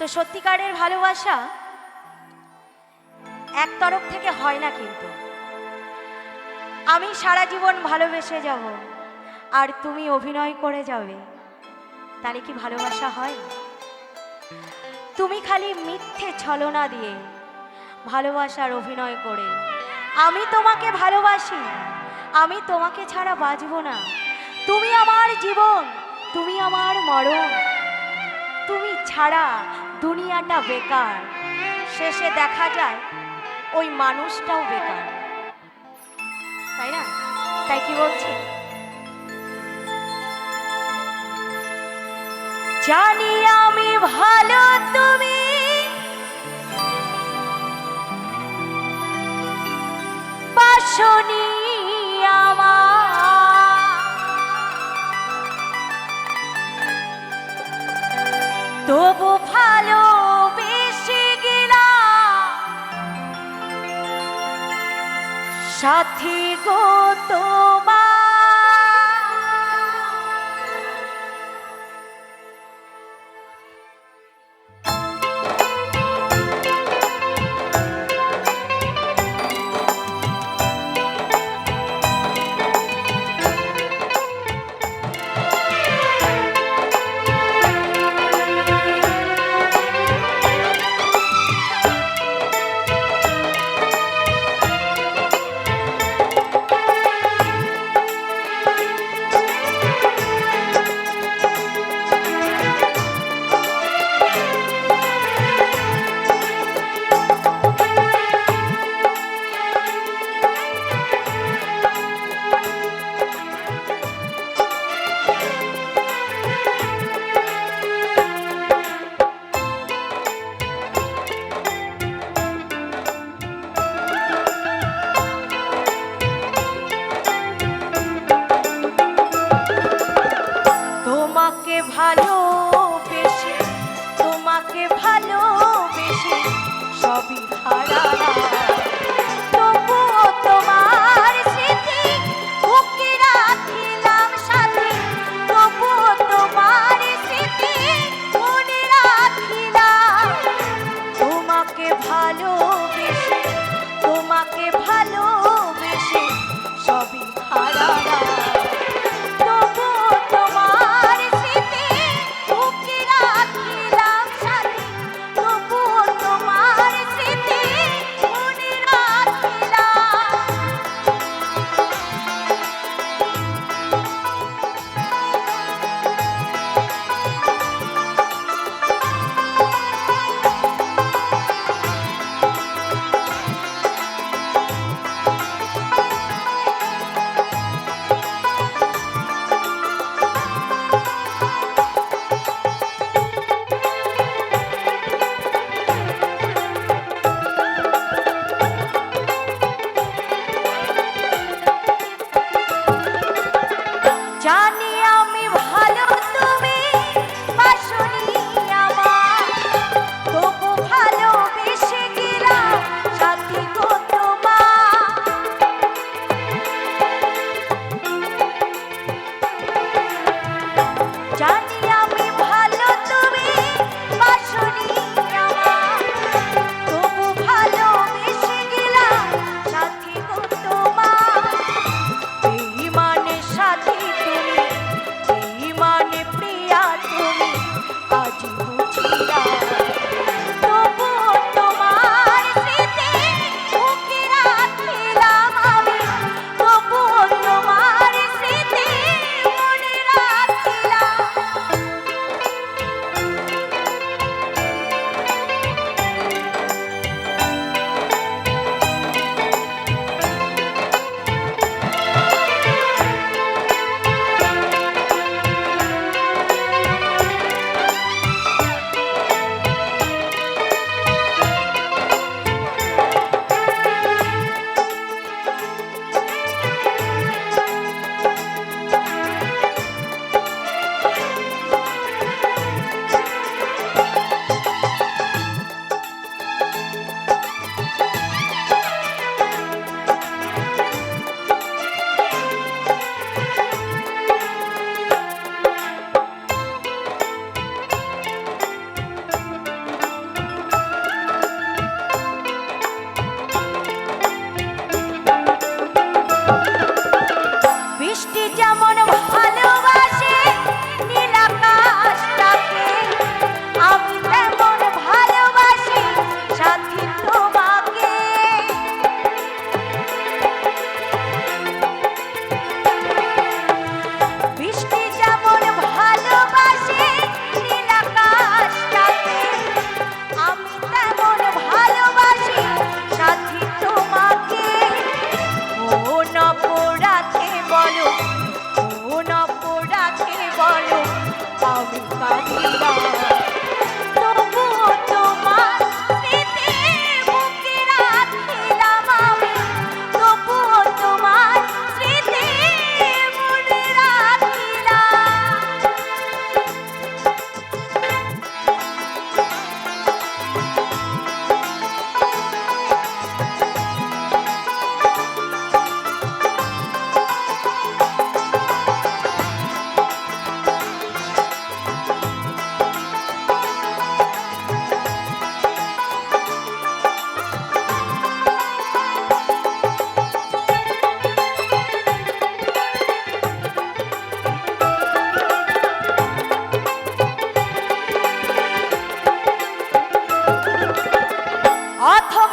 তো সত্যিকারের ভালোবাসা এক তরফ থেকে হয় না, কিন্তু আমি সারা জীবন ভালোবেসে যাব আর তুমি অভিনয় করে যাবে, তাহলে কি ভালোবাসা হয়? তুমি খালি মিথ্যে ছলনা দিয়ে ভালোবাসার অভিনয় করে, আমি তোমাকে ভালোবাসি, আমি তোমাকে ছাড়া বাঁচব না, তুমি আমার জীবন, তুমি আমার মরণ, তুমি ছাড়া দুনিয়াটা বেকার, শেষে দেখা যায় ওই মানুষটাও বেকার, তাই না? তাই কি বলছি, জানি আমি ভালো, তুমি বাসনি আমার, তবু ভালো বেশি গেলাম সাথী গো তোমার। ভালোবেসে, তোমাকে ভালোবেসে সবই হারালাম, তবুও তোমার স্মৃতি বুকে রাখিলাম সাথী, তবুও তোমার স্মৃতি মনে রাখিলাম, তোমাকে ভালোবেসে, তোমাকে ভালোবেসে সবই হারালাম, অথম